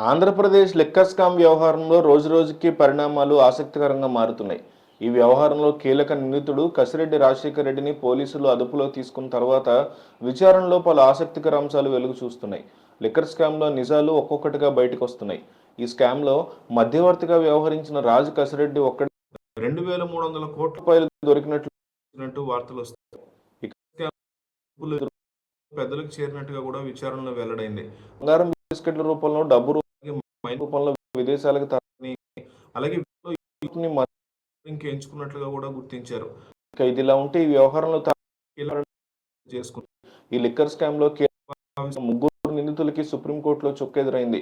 Andhra Pradesh liquor scam వ్యవహారంలో రోజురోజుకి పరిణామాలు ఆసక్తికరంగా మారుతున్నాయి. ఈ వ్యవహారంలో కీలక నిందితుడు కసిరెడ్డి రాజశేఖర్ రెడ్డిని పోలీసులు అదుపులో తీసుకున్న తర్వాత విచారణలో పలు ఆసక్తికర అంశాలు వెలుగు చూస్తున్నాయి. లిక్కర్ స్కామ్లో నిజాలు ఒక్కొక్కటిగా బయటకు వస్తున్నాయి. ఈ స్కామ్లో మధ్యవర్తిగా వ్యవహరించిన రాజు కసిరెడ్డి ఒక్కడి 2,300 కోట్ల రూపాయలు దొరికినట్లు వార్తలు వస్తున్నాయి. ఈ స్కామ్ పెద్దలకు చేరినట్టుగా కూడా విచారణలో వెల్లడైంది. బంగారం బిస్కెట్ల రూపంలో డబ్బు మైన్ రూపంలో విదేశాలకు తరలి అలాగే ఎంచుకున్నట్లుగా కూడా గుర్తించారు. ఇక ఇదిలా ఉంటే ఈ వ్యవహారంలో చేసుకున్నారు. ఈ లిక్కర్ స్కామ్ లో ముగ్గురు నిందితులకి సుప్రీంకోర్టులో చుక్కెదురైంది.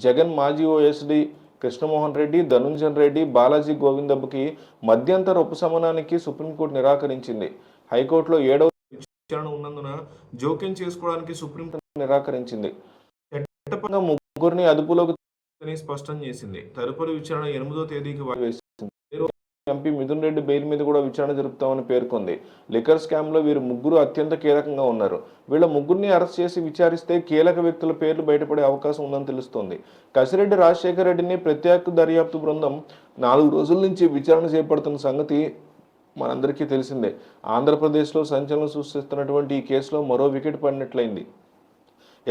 జగన్ మాజీ ఓఎస్డి కృష్ణమోహన్ రెడ్డి, ధనుంజన్ రెడ్డి, బాలాజీ గోవిందబ్బకి మధ్యంతర ఉపశమనానికి సుప్రీంకోర్టు నిరాకరించింది. హైకోర్టులో 7వ విచారణ ఉన్నందున జోక్యం చేసుకోవడానికి సుప్రీంకోర్టు నిరాకరించింది. చట్టపరంగా ముగ్గురిని అదుపులోకి స్పష్టం చేసింది. తదుపరి విచారణ 8వ తేదీకి వేసింది. ఎంపీ మిథున్ రెడ్డి బెయిల్ మీద కూడా విచారణ జరుపుతామని పేర్కొంది. లిక్కర్ స్కామ్ లో వీరు ముగ్గురు అత్యంత కీలకంగా ఉన్నారు. వీళ్ళ ముగ్గురిని అరెస్ట్ చేసి విచారిస్తే కీలక వ్యక్తుల పేర్లు బయటపడే అవకాశం ఉందని తెలుస్తోంది. కసిరెడ్డి రాజశేఖర్ రెడ్డిని ప్రత్యేక దర్యాప్తు బృందం 4 రోజుల నుంచి విచారణ చేపడుతున్న సంగతి మనందరికీ తెలిసిందే. ఆంధ్రప్రదేశ్లో సంచలనం సృష్టిస్తున్నటువంటి ఈ కేసులో మరో వికెట్ పడినట్లయింది.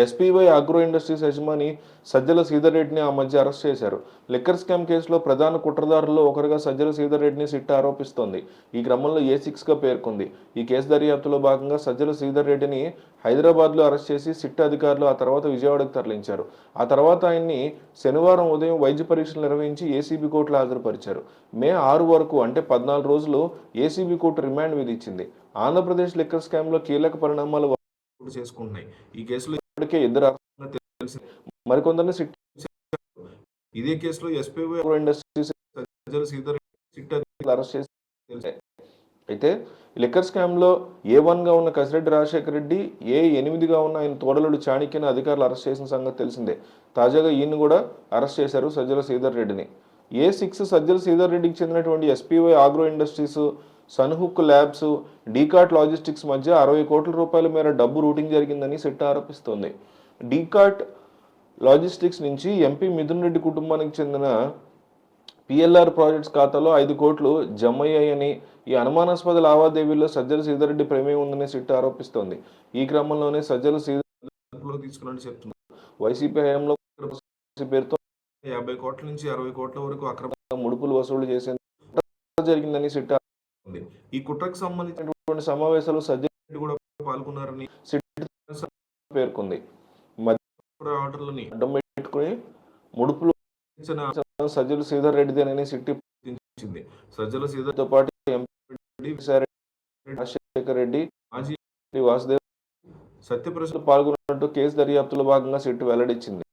ఎస్పీవై ఆగ్రో ఇండస్ట్రీస్ యజమాని సజ్జల శ్రీధర్ రెడ్డిని ఆ మధ్య అరెస్ట్ చేశారు. లిక్కర్ స్కామ్ కేసులో ప్రధాన కుట్రదారుల్లో ఒకరుగా సజ్జల శ్రీధర్ రెడ్డిని సిట్ ఆరోపిస్తోంది. ఈ క్రమంలో A6గా పేర్కొంది. ఈ కేసు దర్యాప్తులో భాగంగా సజ్జల శ్రీధర్ రెడ్డిని హైదరాబాద్లో అరెస్ట్ చేసి సిట్ అధికారులు ఆ తర్వాత విజయవాడకు తరలించారు. ఆ తర్వాత ఆయన్ని శనివారం ఉదయం వైద్య పరీక్షలు నిర్వహించి ఏసీబీ కోర్టులో హాజరుపరిచారు. మే 6 వరకు అంటే 14 రోజులు ఏసీబీ కోర్టు రిమాండ్ విధించింది. ఆంధ్రప్రదేశ్ లిక్కర్ స్కామ్లో కీలక పరిణామాలు చేసుకుంటున్నాయి. ఈ కేసులో ఇప్పటికే ఇద్దరు తెలిసి మరికొందరిని సిట్ ఇదే కేసులో ఎస్పీవై ఇండస్ట్రీస్ అరెస్ట్ చేసి అయితే లిక్కర్ స్కామ్ లో A1గా ఉన్న కసిరెడ్డి రాజశేఖర్ రెడ్డి, A8గా ఉన్న ఆయన తోడలుడు చాణక్యని అధికారులు అరెస్ట్ చేసిన సంగతి తెలిసిందే. తాజాగా ఈయన కూడా అరెస్ట్ చేశారు సజ్జల శ్రీధర్ రెడ్డిని. A6 సజ్జల శ్రీధర్ రెడ్డికి చెందినటువంటి SPY agro industries, Sunhook labs, Decat logistics మధ్య 60 కోట్ల రూపాయల మేర డబ్బు రూటింగ్ జరిగిందని సిట్ ఆరోపిస్తోంది. డీకాట్ లాజిస్టిక్స్ నుంచి ఎంపీ మిథున్ రెడ్డి కుటుంబానికి చెందిన PLR ప్రాజెక్ట్స్ ఖాతాలో 5 కోట్లు జమ అయ్యాయని, ఈ అనుమానాస్పద లావాదేవీల్లో సజ్జల శ్రీధర్ రెడ్డి ప్రమేయం ఉందని సిట్ ఆరోపిస్తోంది. ఈ క్రమంలోనే సజ్జల శ్రీధర్ తీసుకున్నట్టు చెప్తున్నారు. వైసీపీ హయాంలో పేరుతో 50 కోట్ల నుంచి 60 కోట్ల వరకు అక్రమంగా ముడుపులు వసూలు చేసేందుకు జరిగిందని సిట్ ఈ కుట్రకు సంబంధించినటువంటి సమావేశాలు సజ్జల రెడ్డి కూడా పాల్గొన్నారని సిట్ పేర్కొంది. ఆర్డర్లని అడ్డం పెట్టుకుని ముడుపులు సజ్జల శ్రీధర్ రెడ్డిదేనని సిట్ గుర్తించింది. సజ్జల శ్రీధర్తో పాటు ఎంపీ రాజశేఖర్ రెడ్డి, మాజీ వాసుదేవ్, సత్యప్రసాద్ పాల్గొన్నట్టు కేసు దర్యాప్తులో భాగంగా సిట్ వెల్లడించింది.